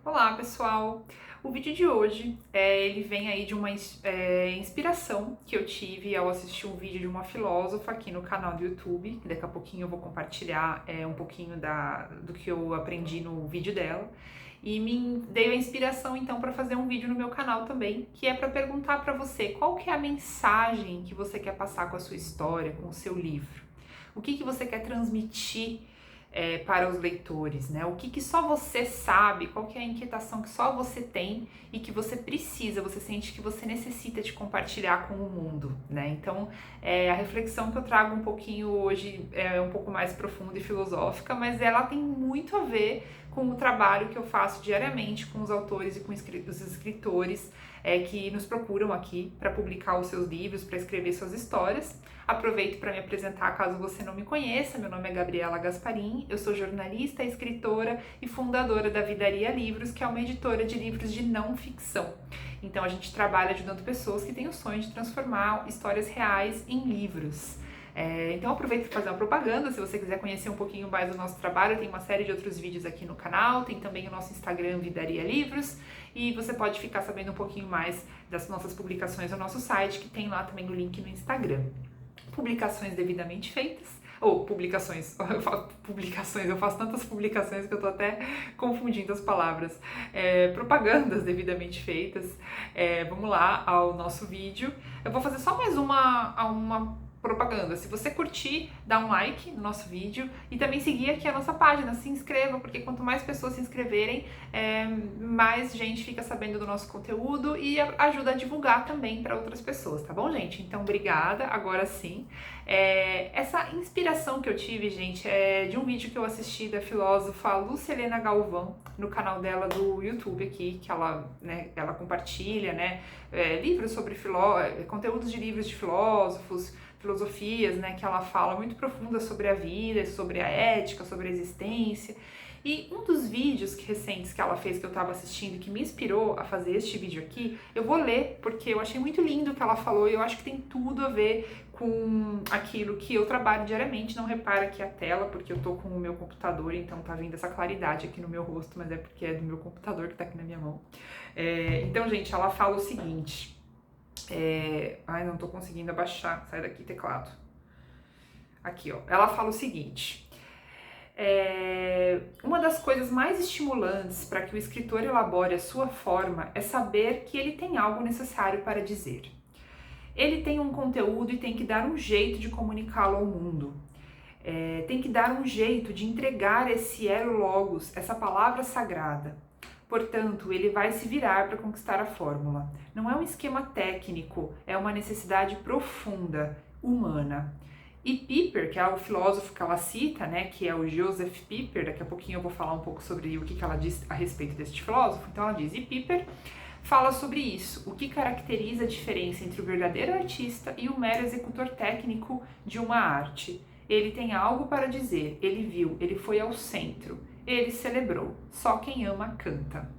Olá, pessoal! O vídeo de hoje, ele vem aí de uma inspiração que eu tive ao assistir um vídeo de uma filósofa aqui no canal do YouTube, que daqui a pouquinho eu vou compartilhar um pouquinho do que eu aprendi no vídeo dela, e me deu a inspiração então para fazer um vídeo no meu canal também, que é para perguntar para você qual que é a mensagem que você quer passar com a sua história, com o seu livro. O que você quer transmitir para os leitores, né? O que só você sabe, qual que é a inquietação que só você tem e que você precisa, você sente que você necessita de compartilhar com o mundo, né? Então, a reflexão que eu trago um pouquinho hoje é um pouco mais profunda e filosófica, mas ela tem muito a ver com o trabalho que eu faço diariamente com os autores e com os escritores que nos procuram aqui para publicar os seus livros, para escrever suas histórias. Aproveito para me apresentar caso você não me conheça. Meu nome é Gabriela Gasparim, eu sou jornalista, escritora e fundadora da Vidaria Livros, que é uma editora de livros de não ficção. Então a gente trabalha ajudando pessoas que têm o sonho de transformar histórias reais em livros. Então aproveito para fazer uma propaganda, se você quiser conhecer um pouquinho mais do nosso trabalho, tem uma série de outros vídeos aqui no canal, tem também o nosso Instagram Vidaria Livros, e você pode ficar sabendo um pouquinho mais das nossas publicações no nosso site, que tem lá também no link no Instagram. Publicações devidamente feitas, ou publicações, eu faço tantas publicações que eu tô até confundindo as palavras, propagandas devidamente feitas. Vamos lá ao nosso vídeo. Eu vou fazer só mais uma propaganda. Se você curtir, dá um like no nosso vídeo e também seguir aqui a nossa página, se inscreva, porque quanto mais pessoas se inscreverem, mais gente fica sabendo do nosso conteúdo e ajuda a divulgar também para outras pessoas, tá bom, gente? Então, obrigada, agora sim. Essa inspiração que eu tive, gente, é de um vídeo que eu assisti da filósofa Lúcia Helena Galvão, no canal dela do YouTube aqui, que ela compartilha, livros sobre conteúdos de livros de filósofos, filosofias, que ela fala muito profundas sobre a vida, sobre a ética, sobre a existência. E um dos vídeos recentes que ela fez, que eu estava assistindo, que me inspirou a fazer este vídeo aqui, eu vou ler, porque eu achei muito lindo o que ela falou e eu acho que tem tudo a ver com aquilo que eu trabalho diariamente. Não repara aqui a tela, porque eu tô com o meu computador, então tá vindo essa claridade aqui no meu rosto, mas é porque é do meu computador que tá aqui na minha mão. Então, gente, ela fala o seguinte... Ai, não tô conseguindo abaixar. Sai daqui, teclado. Aqui, ó. Ela fala o seguinte. Uma das coisas mais estimulantes para que o escritor elabore a sua forma é saber que ele tem algo necessário para dizer. Ele tem um conteúdo e tem que dar um jeito de comunicá-lo ao mundo. Tem que dar um jeito de entregar esse ero logos, essa palavra sagrada. Portanto, ele vai se virar para conquistar a fórmula. Não é um esquema técnico, é uma necessidade profunda, humana. E Piper, que é o filósofo que ela cita, que é o Joseph Piper, daqui a pouquinho eu vou falar um pouco sobre o que ela diz a respeito deste filósofo. Então ela diz, e Piper fala sobre isso, o que caracteriza a diferença entre o verdadeiro artista e o mero executor técnico de uma arte. Ele tem algo para dizer, ele viu, ele foi ao centro. Ele celebrou. Só quem ama canta.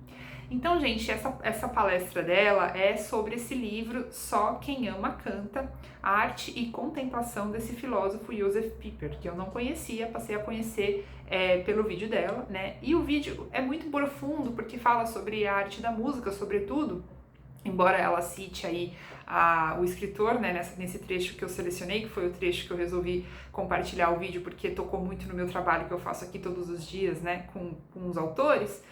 Então, gente, essa palestra dela é sobre esse livro Só Quem Ama Canta, a arte e contemplação desse filósofo Joseph Piper, que eu não conhecia, passei a conhecer pelo vídeo dela, E o vídeo é muito profundo porque fala sobre a arte da música, sobretudo, embora ela cite aí o escritor, nesse trecho que eu selecionei, que foi o trecho que eu resolvi compartilhar o vídeo porque tocou muito no meu trabalho que eu faço aqui todos os dias, com os autores.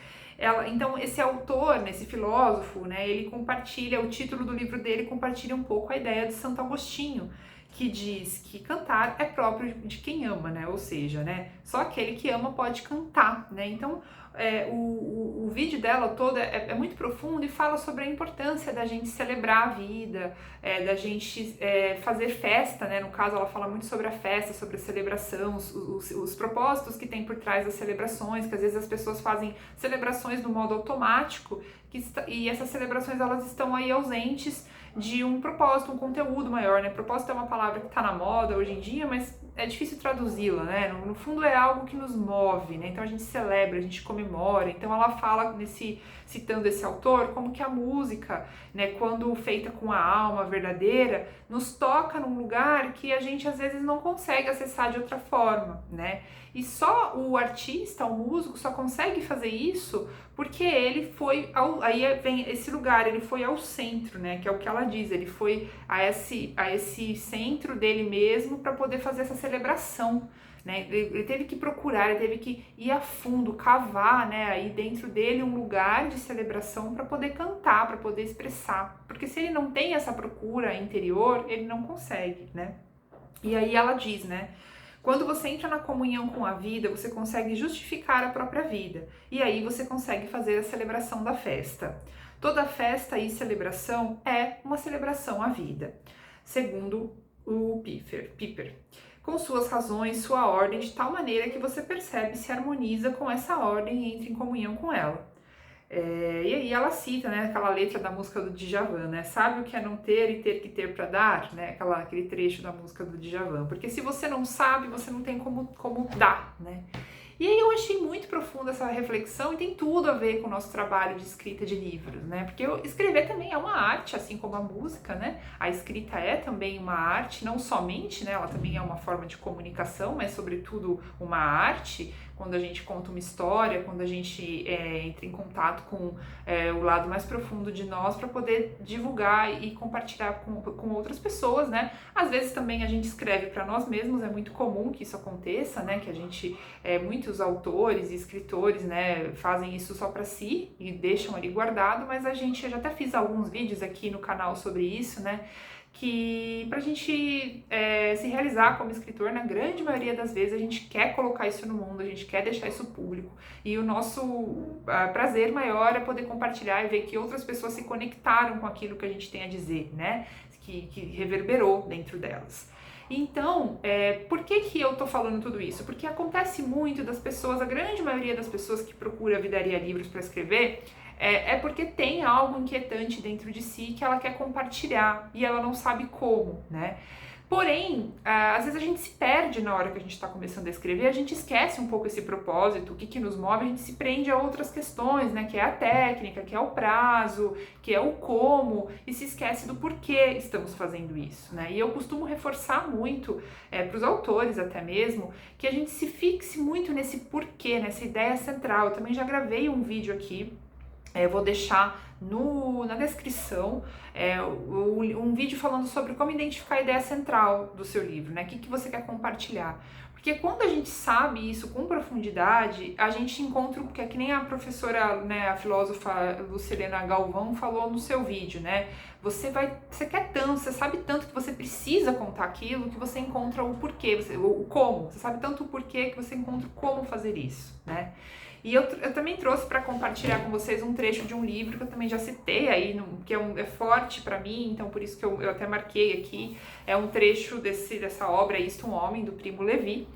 Então, esse autor, esse filósofo, ele compartilha, o título do livro dele compartilha um pouco a ideia de Santo Agostinho, que diz que cantar é próprio de quem ama, ou seja, só aquele que ama pode cantar, Então, o vídeo dela todo é muito profundo e fala sobre a importância da gente celebrar a vida, da gente fazer festa, No caso, ela fala muito sobre a festa, sobre a celebração, os propósitos que tem por trás das celebrações, que às vezes as pessoas fazem celebrações no modo automático, e essas celebrações elas estão aí ausentes de um propósito, um conteúdo maior, Propósito é uma palavra que está na moda hoje em dia, mas é difícil traduzi-la, né? No fundo é algo que nos move, né? Então a gente celebra, a gente comemora. Então ela fala citando esse autor, como que a música, né, quando feita com a alma verdadeira, nos toca num lugar que a gente às vezes não consegue acessar de outra forma, né? E só o artista, o músico, só consegue fazer isso porque ele foi aí vem esse lugar, ele foi ao centro, né? Que é o que ela diz, ele foi a esse centro dele mesmo para poder fazer essa celebração, né? Ele teve que procurar, ele teve que ir a fundo, cavar, né? Aí dentro dele um lugar de celebração para poder cantar, para poder expressar, porque se ele não tem essa procura interior, ele não consegue, né? E aí ela diz, né? Quando você entra na comunhão com a vida, você consegue justificar a própria vida. E aí você consegue fazer a celebração da festa. Toda festa e celebração é uma celebração à vida, segundo o Piper. Com suas razões, sua ordem, de tal maneira que você percebe e se harmoniza com essa ordem e entra em comunhão com ela. E aí ela cita, né, aquela letra da música do Djavan, né, sabe o que é não ter e ter que ter para dar, né, aquele trecho da música do Djavan, porque se você não sabe, você não tem como dar, né. E aí eu achei muito profunda essa reflexão e tem tudo a ver com o nosso trabalho de escrita de livros, né? Porque escrever também é uma arte, assim como a música, né? A escrita é também uma arte, não somente, né? Ela também é uma forma de comunicação, mas sobretudo uma arte. Quando a gente conta uma história, quando a gente entra em contato com o lado mais profundo de nós para poder divulgar e compartilhar com outras pessoas, né? Às vezes também a gente escreve para nós mesmos, é muito comum que isso aconteça, né? Que a gente, muitos autores e escritores, né, fazem isso só para si e deixam ali guardado, mas eu já até fiz alguns vídeos aqui no canal sobre isso, né? Que pra gente se realizar como escritor, na grande maioria das vezes a gente quer colocar isso no mundo, a gente quer deixar isso público, e o nosso prazer maior é poder compartilhar e ver que outras pessoas se conectaram com aquilo que a gente tem a dizer, né, que reverberou dentro delas. Então, por que eu tô falando tudo isso? Porque acontece muito das pessoas, a grande maioria das pessoas que procura Vidaria Livros para escrever, porque tem algo inquietante dentro de si que ela quer compartilhar e ela não sabe como, né? Porém, às vezes a gente se perde na hora que a gente está começando a escrever, a gente esquece um pouco esse propósito, o que nos move, a gente se prende a outras questões, né? Que é a técnica, que é o prazo, que é o como, e se esquece do porquê estamos fazendo isso, né? E eu costumo reforçar muito para os autores até mesmo, que a gente se fixe muito nesse porquê, nessa ideia central. Eu também já gravei um vídeo aqui, eu vou deixar na descrição um vídeo falando sobre como identificar a ideia central do seu livro, né? O que você quer compartilhar. Porque quando a gente sabe isso com profundidade, a gente encontra, porque é que nem a professora, né, a filósofa Lucilena Galvão falou no seu vídeo, né? Você quer tanto, você sabe tanto que você precisa contar aquilo, que você encontra o porquê, o como. Você sabe tanto o porquê que você encontra como fazer isso, né? E eu também trouxe para compartilhar com vocês um trecho de um livro que eu também já citei aí, que é forte para mim, então por isso que eu até marquei aqui. É um trecho dessa obra Isto um Homem, do Primo Levi,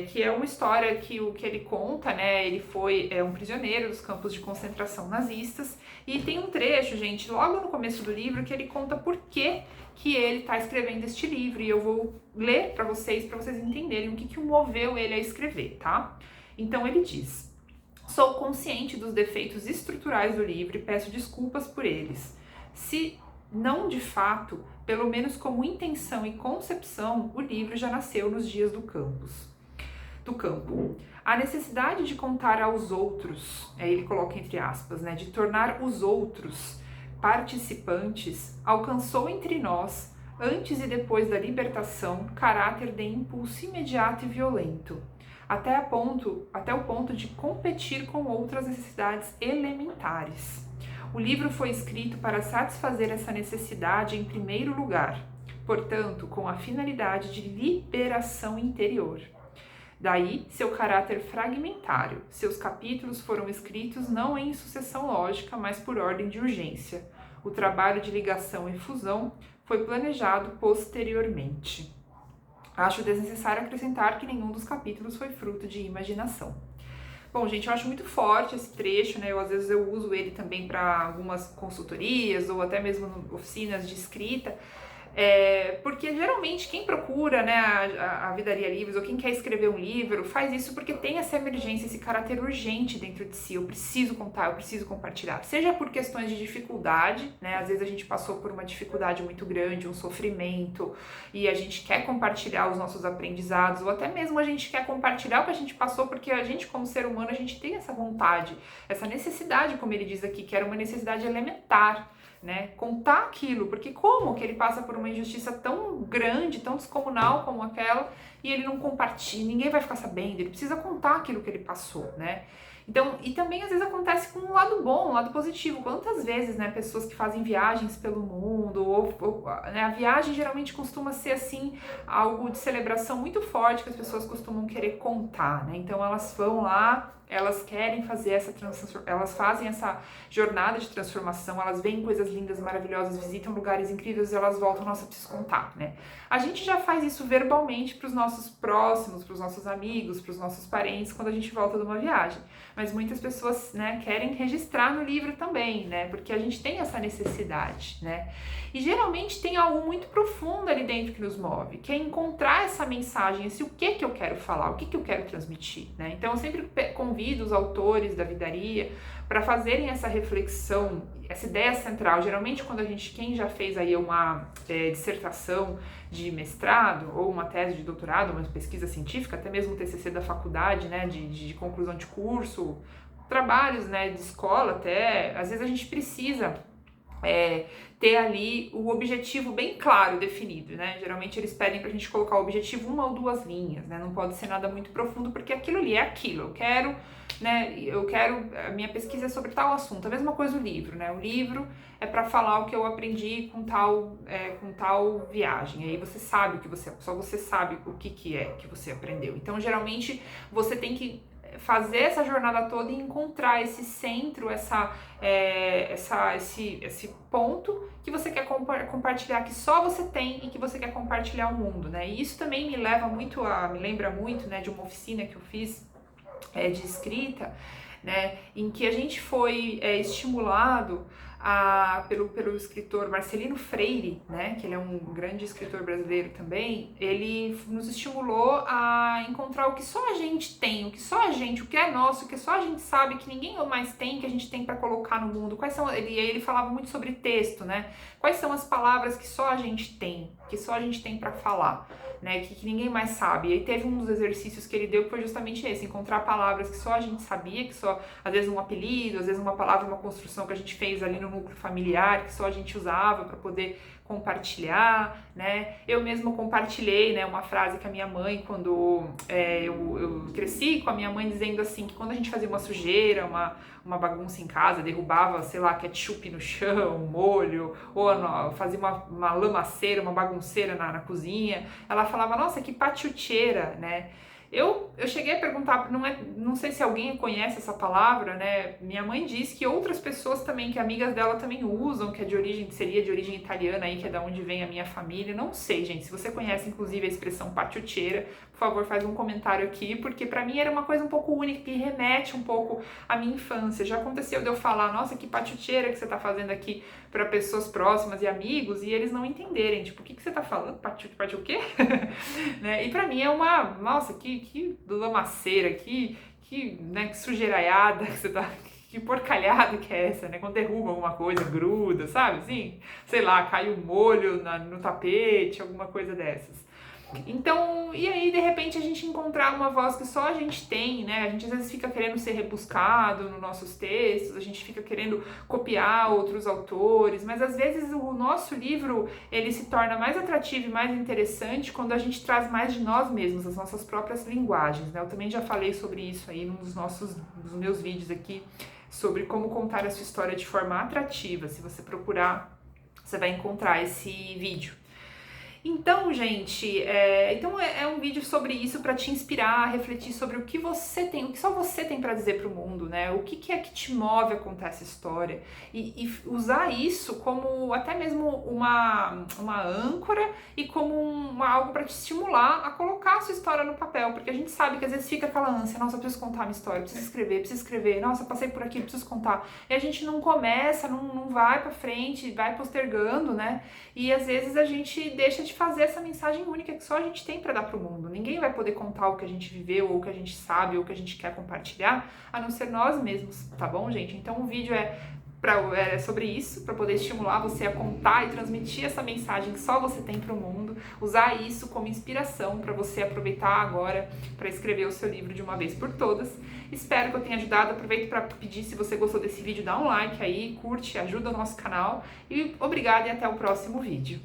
que é uma história que ele conta, né? Ele foi um prisioneiro dos campos de concentração nazistas, e tem um trecho, gente, logo no começo do livro, que ele conta por que ele está escrevendo este livro, e eu vou ler para vocês entenderem o que o moveu ele a escrever, tá? Então ele diz: sou consciente dos defeitos estruturais do livro e peço desculpas por eles. Se não de fato, pelo menos como intenção e concepção, o livro já nasceu nos dias do campo. A necessidade de contar aos outros, ele coloca entre aspas, né, de tornar os outros participantes, alcançou entre nós, antes e depois da libertação, caráter de impulso imediato e violento, até o ponto de competir com outras necessidades elementares. O livro foi escrito para satisfazer essa necessidade em primeiro lugar, portanto, com a finalidade de liberação interior. Daí seu caráter fragmentário. Seus capítulos foram escritos não em sucessão lógica, mas por ordem de urgência. O trabalho de ligação e fusão foi planejado posteriormente. Acho desnecessário acrescentar que nenhum dos capítulos foi fruto de imaginação. Bom, gente, eu acho muito forte esse trecho, né? Às vezes eu uso ele também para algumas consultorias ou até mesmo oficinas de escrita, Porque geralmente quem procura, né, a Vidaria Livros ou quem quer escrever um livro faz isso porque tem essa emergência, esse caráter urgente dentro de si. Eu preciso contar, eu preciso compartilhar. Seja por questões de dificuldade, né? Às vezes a gente passou por uma dificuldade muito grande, um sofrimento, e a gente quer compartilhar os nossos aprendizados, ou até mesmo a gente quer compartilhar o que a gente passou, porque a gente, como ser humano, a gente tem essa vontade, essa necessidade, como ele diz aqui, que era uma necessidade elementar. Né, contar aquilo, porque como que ele passa por uma injustiça tão grande, tão descomunal como aquela, e ele não compartilha, ninguém vai ficar sabendo, ele precisa contar aquilo que ele passou, né? Então, e também às vezes acontece com um lado bom, um lado positivo. Quantas vezes, né, pessoas que fazem viagens pelo mundo, né, a viagem geralmente costuma ser assim, algo de celebração muito forte que as pessoas costumam querer contar, né? Então elas vão lá, elas querem fazer essa transformação, elas fazem essa jornada de transformação, elas veem coisas lindas, maravilhosas, visitam lugares incríveis e elas voltam, nossa, preciso contar, né? A gente já faz isso verbalmente para os nossos próximos, para os nossos amigos, para os nossos parentes, quando a gente volta de uma viagem. Mas muitas pessoas, né, querem registrar no livro também, né? Porque a gente tem essa necessidade, né? E geralmente tem algo muito profundo ali dentro que nos move, que é encontrar essa mensagem, esse o que eu quero falar, o que eu quero transmitir, né? Então eu sempre convido os autores da Vidaria para fazerem essa reflexão, essa ideia central. Geralmente quem já fez aí uma dissertação de mestrado ou uma tese de doutorado, uma pesquisa científica, até mesmo um TCC da faculdade, né, de conclusão de curso, trabalhos, né, de escola até, às vezes a gente precisa ter ali o objetivo bem claro, definido, né? Geralmente eles pedem pra gente colocar o objetivo uma ou duas linhas, né? Não pode ser nada muito profundo, porque aquilo ali é aquilo. A minha pesquisa é sobre tal assunto. A mesma coisa o livro, né? O livro é para falar o que eu aprendi com tal viagem. Aí você sabe só você sabe o que é que você aprendeu. Então, geralmente, você tem que fazer essa jornada toda e encontrar esse centro, esse ponto que você quer compartilhar, que só você tem e que você quer compartilhar ao mundo, né? E isso também me lembra muito, né, de uma oficina que eu fiz de escrita, né, em que a gente foi estimulado pelo escritor Marcelino Freire, né, que ele é um grande escritor brasileiro também. Ele nos estimulou a encontrar o que só a gente tem, o que é nosso, o que só a gente sabe, que ninguém mais tem, que a gente tem para colocar no mundo. Ele falava muito sobre texto, né? Quais são as palavras que só a gente tem, para falar, né, que ninguém mais sabe. E aí teve um dos exercícios que ele deu que foi justamente esse, encontrar palavras que só a gente sabia, que só, às vezes um apelido, às vezes uma palavra, uma construção que a gente fez ali no núcleo familiar, que só a gente usava para poder compartilhar, né? Eu mesma compartilhei, né, uma frase que a minha mãe, quando eu cresci com a minha mãe dizendo assim, que quando a gente fazia uma sujeira, uma bagunça em casa, derrubava, sei lá, ketchup no chão, molho, ou fazia uma lamaceira, uma bagunceira na cozinha, ela falava, nossa, que pachucheira, né? Eu cheguei a perguntar, não sei se alguém conhece essa palavra, né? Minha mãe diz que outras pessoas também, que amigas dela também usam, que seria de origem italiana aí, que é da onde vem a minha família. Não sei, gente. Se você conhece, inclusive, a expressão pachucheira, por favor, faz um comentário aqui, porque pra mim era uma coisa um pouco única, que remete um pouco à minha infância. Já aconteceu de eu falar, nossa, que pachucheira que você tá fazendo aqui para pessoas próximas e amigos, e eles não entenderem, tipo, o que você tá falando? Pachu o quê? Né? E pra mim é nossa, que lamaceira, que sujeiraiada que você tá, que porcalhada que é essa, né? Quando derruba alguma coisa, gruda, sabe? Assim, sei lá, cai um molho no tapete, alguma coisa dessas. Então, e aí de repente a gente encontrar uma voz que só a gente tem, né? A gente às vezes fica querendo ser rebuscado nos nossos textos, a gente fica querendo copiar outros autores, mas às vezes o nosso livro, ele se torna mais atrativo e mais interessante quando a gente traz mais de nós mesmos, as nossas próprias linguagens, né? Eu também já falei sobre isso aí num dos meus vídeos aqui, sobre como contar a sua história de forma atrativa. Se você procurar, você vai encontrar esse vídeo. Então, gente, é um vídeo sobre isso para te inspirar a refletir sobre o que você tem, o que só você tem para dizer para o mundo, né? O que é que te move a contar essa história e usar isso como até mesmo uma âncora e como algo para te estimular a colocar a sua história no papel, porque a gente sabe que às vezes fica aquela ânsia, nossa, eu preciso contar a minha história, preciso escrever, nossa, passei por aqui, preciso contar. E a gente não começa, não vai para frente, vai postergando, né? E às vezes a gente deixa de fazer essa mensagem única que só a gente tem para dar para o mundo. Ninguém vai poder contar o que a gente viveu, ou o que a gente sabe, ou o que a gente quer compartilhar, a não ser nós mesmos, tá bom, gente? Então o vídeo é sobre isso, para poder estimular você a contar e transmitir essa mensagem que só você tem para o mundo, usar isso como inspiração para você aproveitar agora para escrever o seu livro de uma vez por todas. Espero que eu tenha ajudado. Aproveito para pedir, se você gostou desse vídeo, dá um like aí, curte, ajuda o nosso canal e obrigada e até o próximo vídeo.